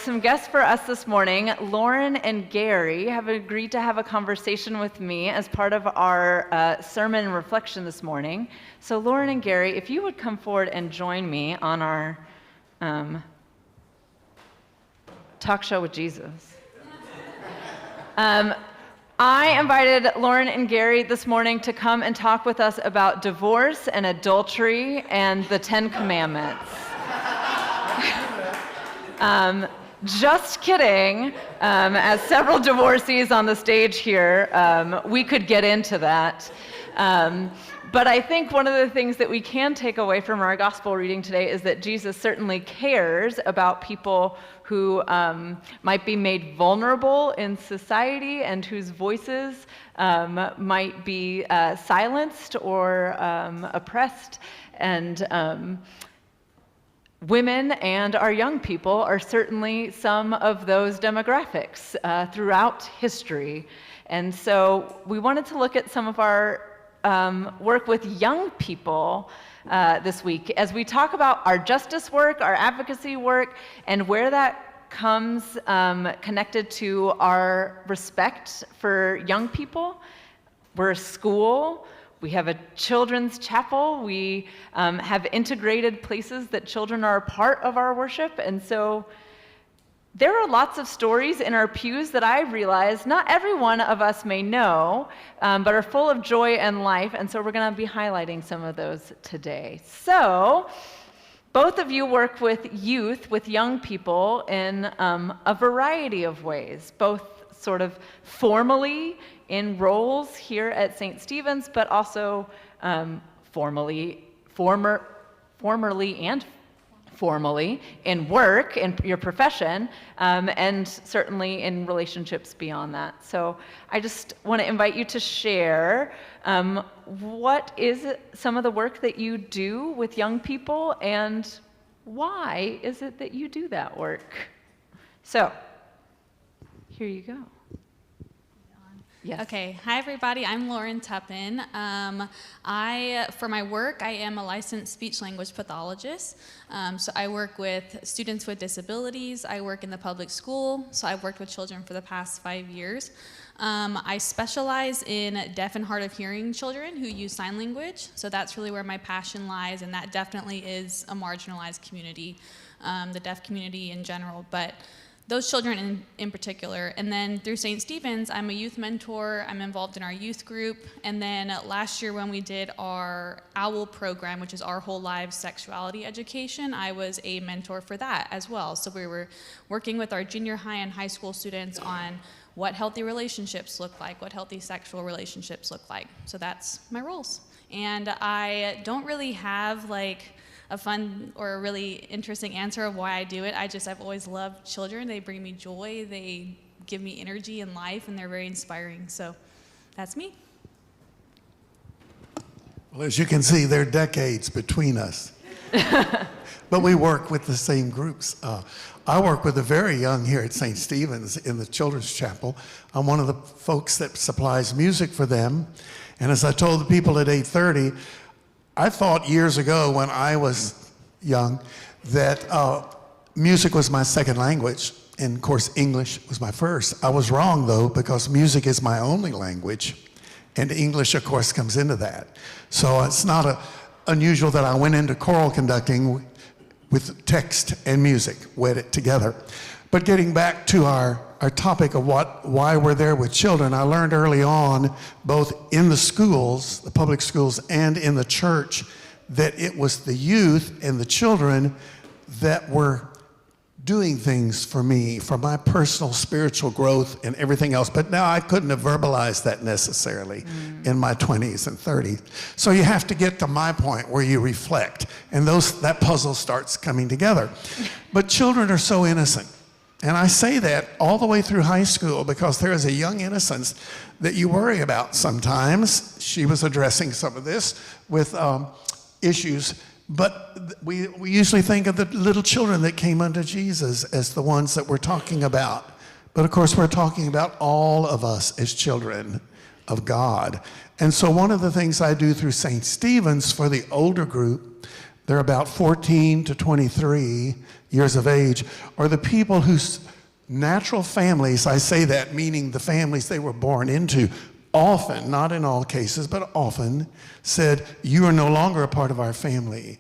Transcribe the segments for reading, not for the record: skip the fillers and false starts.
some guests for us this morning. Lauren and Gary have agreed to have a conversation with me as part of our sermon and reflection this morning. So Lauren and Gary, if you would come forward and join me on our talk show with Jesus. I invited Lauren and Gary this morning to come and talk with us about divorce and adultery and the 10 Commandments. Just kidding. As several divorcees on the stage here, we could get into that. But I think one of the things that we can take away from our gospel reading today is that Jesus certainly cares about people who might be made vulnerable in society and whose voices might be silenced or oppressed. And women and our young people are certainly some of those demographics throughout history. And so we wanted to look at some of our work with young people this week as we talk about our justice work, our advocacy work, and where that comes connected to our respect for young people. We're a school. We have a children's chapel. We have integrated places that children are a part of our worship. And so there are lots of stories in our pews that I realize not every one of us may know, but are full of joy and life. And so we're going to be highlighting some of those today. So both of you work with youth, with young people in a variety of ways, both sort of formally in roles here at St. Stephen's, but also formerly and formally in work, in your profession, and certainly in relationships beyond that. So I just want to invite you to share what is some of the work that you do with young people, and why is it that you do that work? So here you go. Yes. Okay, hi everybody, I'm Lauren Tuppen. For my work, I am a licensed speech-language pathologist. So I work with students with disabilities. I work in the public school, so I've worked with children for the past 5 years. I specialize in deaf and hard of hearing children who use sign language, so that's really where my passion lies, and that definitely is a marginalized community, the deaf community in general, but those children in particular. And then through St. Stephen's, I'm a youth mentor. I'm involved in our youth group. And then last year when we did our OWL program, which is Our Whole Lives Sexuality Education, I was a mentor for that as well. So we were working with our junior high and high school students on what healthy relationships look like, what healthy sexual relationships look like. So that's my roles. And I don't really have like a fun or a really interesting answer of why I do it. I've always loved children. They bring me joy, they give me energy in life, and they're very inspiring. So that's me. Well, as you can see, there are decades between us. But we work with the same groups. I work with the very young here at St. Stephen's in the Children's Chapel. I'm one of the folks that supplies music for them. And as I told the people at 8:30, I thought years ago when I was young that music was my second language, and of course English was my first. I was wrong though, because music is my only language, and English of course comes into that. So it's not unusual that I went into choral conducting with text and music, wed it together. But getting back to our topic of why we're there with children, I learned early on, both in the schools, the public schools, and in the church, that it was the youth and the children that were doing things for me, for my personal spiritual growth and everything else. But now I couldn't have verbalized that necessarily in my 20s and 30s. So you have to get to my point where you reflect, and that puzzle starts coming together. But children are so innocent. And I say that all the way through high school because there is a young innocence that you worry about sometimes. She was addressing some of this with issues, but we usually think of the little children that came unto Jesus as the ones that we're talking about. But of course, we're talking about all of us as children of God. And so one of the things I do through St. Stephen's for the older group, they're about 14 to 23, years of age, are the people whose natural families, I say that meaning the families they were born into, often, not in all cases, but often, said, you are no longer a part of our family.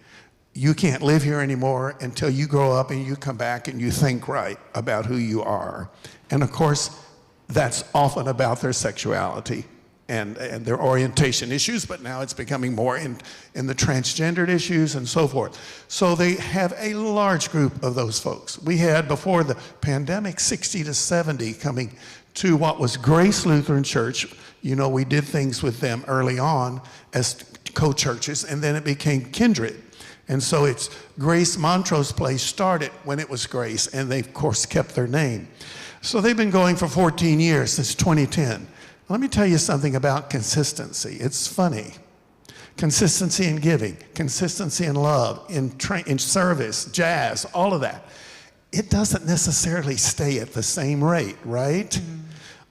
You can't live here anymore until you grow up and you come back and you think right about who you are. And of course, that's often about their sexuality and their orientation issues, but now it's becoming more in the transgendered issues and so forth. So they have a large group of those folks. We had, before the pandemic, 60 to 70 coming to what was Grace Lutheran Church. You know, we did things with them early on as co-churches, and then it became Kindred. And so it's Grace Montrose Place started when it was Grace, and they, of course, kept their name. So they've been going for 14 years, since 2010. Let me tell you something about consistency. It's funny. Consistency in giving, consistency in love, in service, jazz, all of that. It doesn't necessarily stay at the same rate, right? Mm-hmm.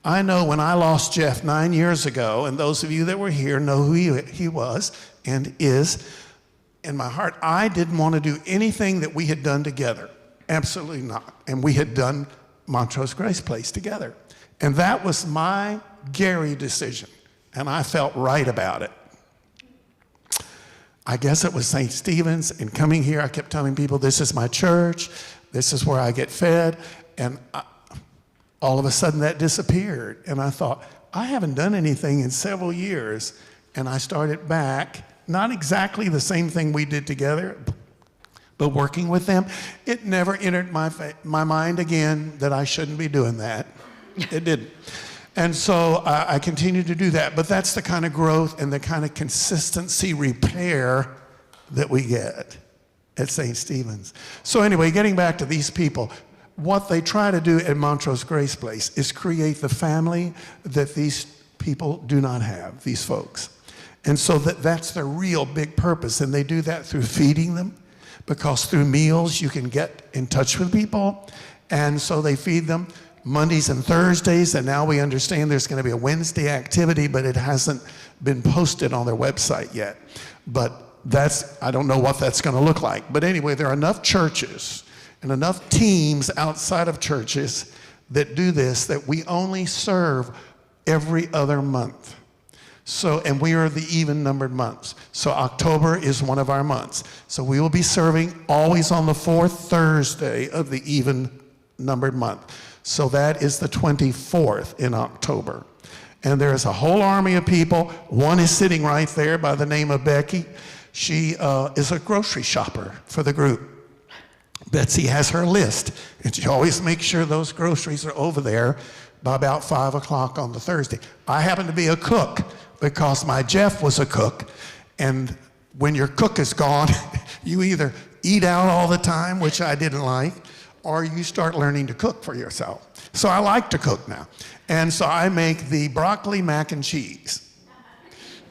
I know when I lost Jeff 9 years ago, and those of you that were here know who he was and is, in my heart, I didn't want to do anything that we had done together. Absolutely not. And we had done Montrose Grace Place together. And that was my Gary decision. And I felt right about it. I guess it was St. Stephen's, and coming here, I kept telling people, this is my church, this is where I get fed, and all of a sudden that disappeared. And I thought, I haven't done anything in several years, and I started back, not exactly the same thing we did together, but working with them. It never entered my mind again that I shouldn't be doing that. It didn't. And so I continue to do that, but that's the kind of growth and the kind of consistency repair that we get at St. Stephen's. So anyway, getting back to these people, what they try to do at Montrose Grace Place is create the family that these people do not have, these folks. And so that's their real big purpose, and they do that through feeding them, because through meals you can get in touch with people, and so they feed them Mondays and Thursdays, and now we understand there's going to be a Wednesday activity, but it hasn't been posted on their website yet. But I don't know what that's going to look like. But anyway, there are enough churches and enough teams outside of churches that do this that we only serve every other month. So, and we are the even-numbered months. So October is one of our months. So we will be serving always on the fourth Thursday of the even-numbered month. So that is the 24th in October. And there is a whole army of people. One is sitting right there by the name of Becky. She is a grocery shopper for the group. Betsy has her list, and she always makes sure those groceries are over there by about 5 o'clock on the Thursday. I happen to be a cook because my Jeff was a cook, and when your cook is gone, you either eat out all the time, which I didn't like, or you start learning to cook for yourself. So I like to cook now. And so I make the broccoli mac and cheese.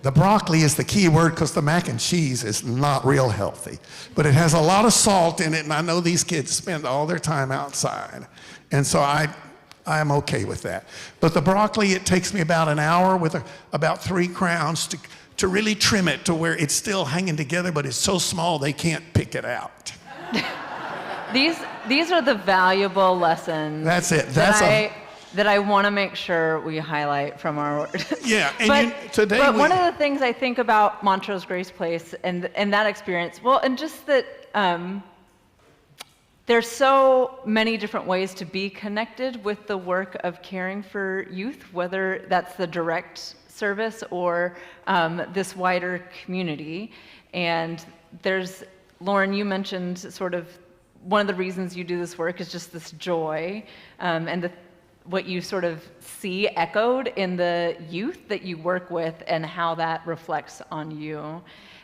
The broccoli is the key word because the mac and cheese is not real healthy. But it has a lot of salt in it, and I know these kids spend all their time outside. And so I am okay with that. But the broccoli, it takes me about an hour with about 3 crowns to really trim it to where it's still hanging together, but it's so small they can't pick it out. These are the valuable lessons. That's it. That I want to make sure we highlight from our word. Yeah, and but one of the things I think about Montrose Grace Place and that experience, well, and just that there's so many different ways to be connected with the work of caring for youth, whether that's the direct service or this wider community. And Lauren, you mentioned sort of one of the reasons you do this work is just this joy, and what you sort of see echoed in the youth that you work with and how that reflects on you.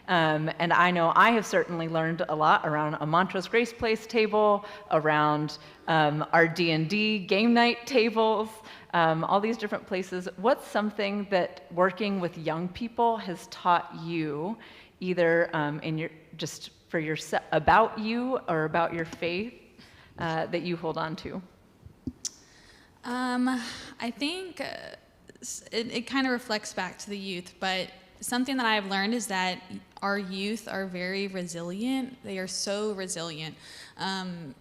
And I know I have certainly learned a lot around a Montrose Grace Place table, around our D&D game night tables, all these different places. What's something that working with young people has taught you, either for yourself, about you or about your faith, that you hold on to? I think it kind of reflects back to the youth, but something that I've learned is that our youth are very resilient. They are so resilient.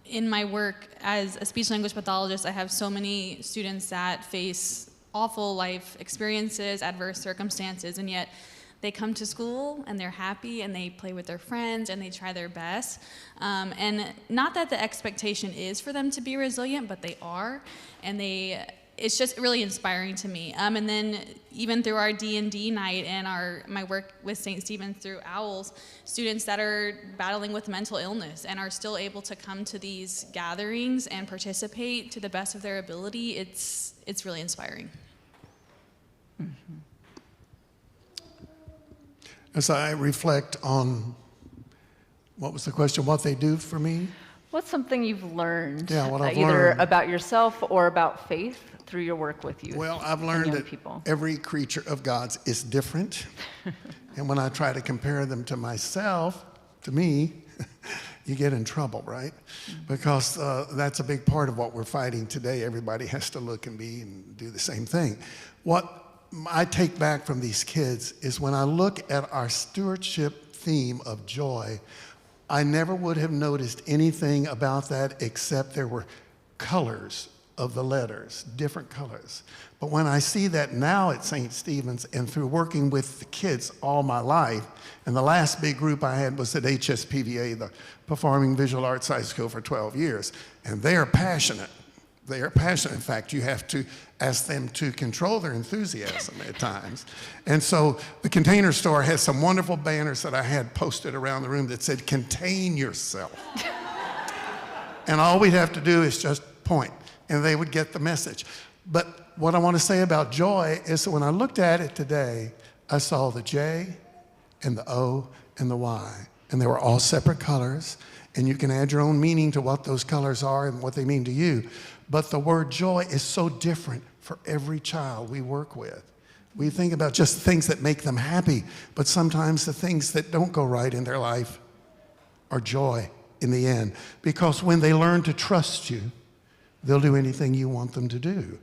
In my work as a speech language pathologist, I have so many students that face awful life experiences, adverse circumstances, and yet they come to school and they're happy and they play with their friends and they try their best. And not that the expectation is for them to be resilient, but they are. And it's just really inspiring to me. And then even through our D&D night and my work with St. Stephen's through Owls, students that are battling with mental illness and are still able to come to these gatherings and participate to the best of their ability, it's really inspiring. Mm-hmm. As I reflect on, what was the question, what they do for me? What's something you've learned, Yeah, what I've either learned. about yourself or about faith through your work with youth? Well, I've and learned young that people? every creature of God's is different. And when I try to compare them to myself, to me, you get in trouble, right? Because that's a big part of what we're fighting today. Everybody has to look and be and do the same thing. What I take back from these kids is when I look at our stewardship theme of joy, I never would have noticed anything about that except there were colors of the letters, different colors. But when I see that now at St. Stephen's and through working with the kids all my life, and the last big group I had was at HSPVA, the Performing Visual Arts High School, for 12 years, and they are passionate. They are passionate. In fact, you have to ask them to control their enthusiasm at times. And so the Container Store has some wonderful banners that I had posted around the room that said, "Contain yourself." And all we'd have to do is just point, and they would get the message. But what I want to say about joy is that when I looked at it today, I saw the J and the O and the Y, and they were all separate colors, and you can add your own meaning to what those colors are and what they mean to you. But the word joy is so different for every child we work with. We think about just things that make them happy, but sometimes the things that don't go right in their life are joy in the end. Because when they learn to trust you, they'll do anything you want them to do.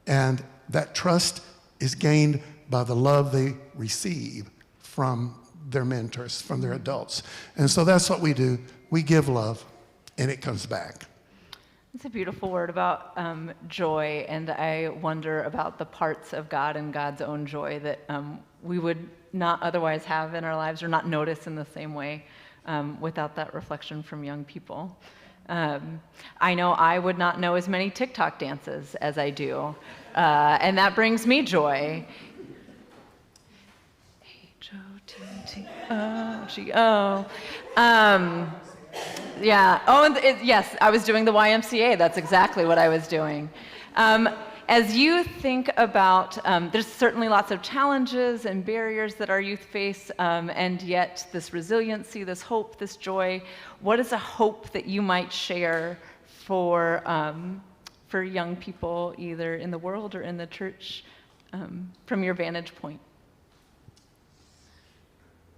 And that trust is gained by the love they receive from their mentors, from their adults. And so that's what we do. We give love, and it comes back. It's a beautiful word about joy, and I wonder about the parts of God and God's own joy that we would not otherwise have in our lives or not notice in the same way without that reflection from young people. I know I would not know as many TikTok dances as I do, and that brings me joy. H-O-T-T-O-G-O. Yeah. Oh, and yes, I was doing the YMCA. That's exactly what I was doing. As you think about, there's certainly lots of challenges and barriers that our youth face, and yet this resiliency, this hope, this joy. What is a hope that you might share for young people, either in the world or in the church, from your vantage point?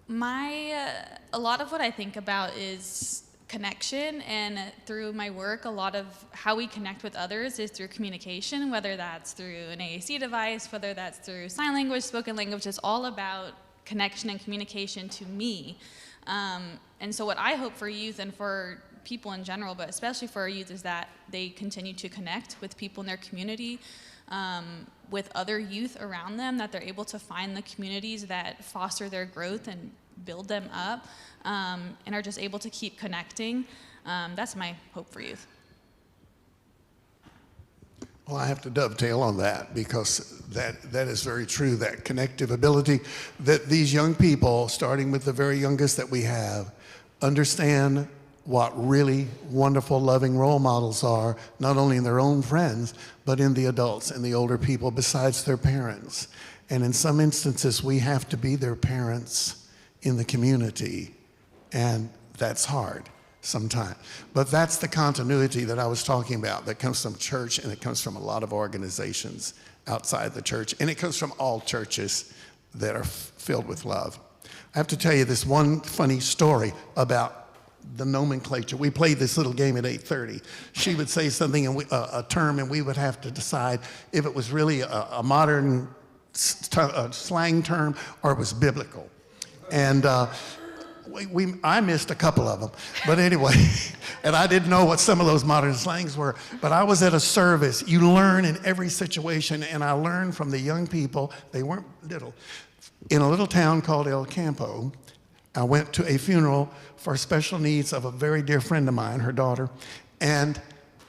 A lot of what I think about is connection, and through my work, a lot of how we connect with others is through communication, whether that's through an AAC device, whether that's through sign language, spoken language. It's all about connection and communication to me. And so what I hope for youth and for people in general, but especially for our youth, is that they continue to connect with people in their community, with other youth around them, that they're able to find the communities that foster their growth and build them up, and are just able to keep connecting. That's my hope for youth. Well, I have to dovetail on that because that is very true, that connective ability that these young people, starting with the very youngest that we have, understand what really wonderful, loving role models are, not only in their own friends, but in the adults and the older people besides their parents. And in some instances, we have to be their parents in the community, and that's hard sometimes. But that's the continuity that I was talking about that comes from church, and it comes from a lot of organizations outside the church, and it comes from all churches that are filled with love. I have to tell you this one funny story about the nomenclature. We played this little game at 8:30. She would say something, and a term, and we would have to decide if it was really a modern slang term or it was biblical. And I missed a couple of them. But anyway, and I didn't know what some of those modern slangs were. But I was at a service. You learn in every situation, and I learned from the young people. They weren't little. In a little town called El Campo, I went to a funeral for special needs of a very dear friend of mine, her daughter. And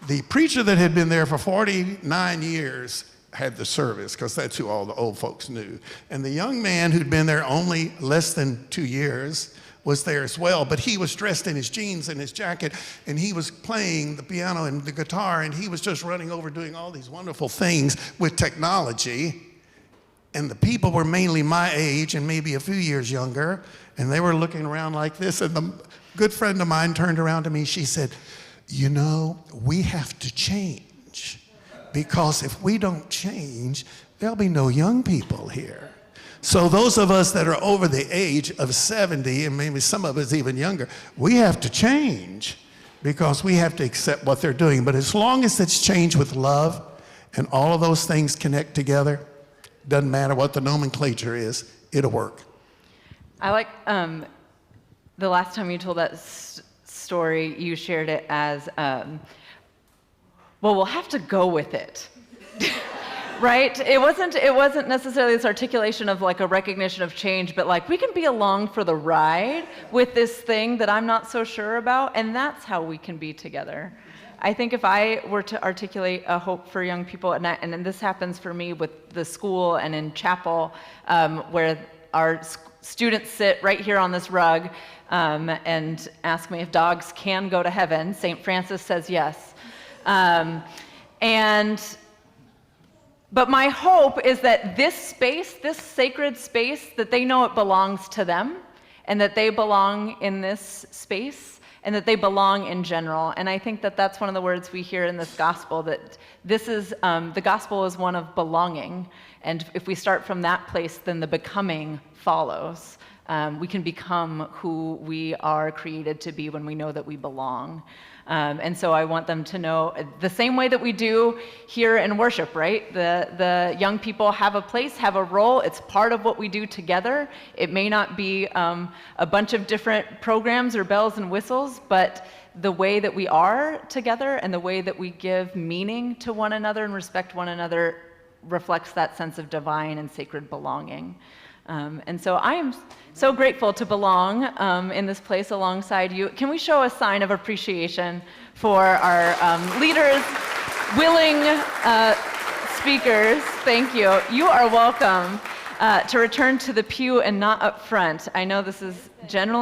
the preacher that had been there for 49 years had the service, because that's who all the old folks knew. And the young man who'd been there only less than 2 years was there as well, but he was dressed in his jeans and his jacket, and he was playing the piano and the guitar, and he was just running over doing all these wonderful things with technology. And the people were mainly my age and maybe a few years younger, and they were looking around like this, and the good friend of mine turned around to me, she said, "You know, we have to change, because if we don't change, there'll be no young people here." So those of us that are over the age of 70, and maybe some of us even younger, we have to change, because we have to accept what they're doing. But as long as it's changed with love and all of those things connect together, doesn't matter what the nomenclature is, it'll work. I like the last time you told that story, you shared it as, well, we'll have to go with it. Right? It wasn't necessarily this articulation of like a recognition of change, but like we can be along for the ride with this thing that I'm not so sure about, and that's how we can be together. I think if I were to articulate a hope for young people, and this happens for me with the school and in chapel, where our students sit right here on this rug and ask me if dogs can go to heaven. St. Francis says yes. But my hope is that this space, this sacred space, that they know it belongs to them, and that they belong in this space, and that they belong in general. And I think that that's one of the words we hear in this gospel, that this is, the gospel is one of belonging. And if we start from that place, then the becoming follows. We can become who we are created to be when we know that we belong. And so I want them to know the same way that we do here in worship, right? The young people have a place, have a role. It's part of what we do together. It may not be a bunch of different programs or bells and whistles, but the way that we are together and the way that we give meaning to one another and respect one another reflects that sense of divine and sacred belonging. And so I am so grateful to belong in this place alongside you. Can we show a sign of appreciation for our leaders, willing speakers? Thank you. You are welcome to return to the pew and not up front. I know this is generally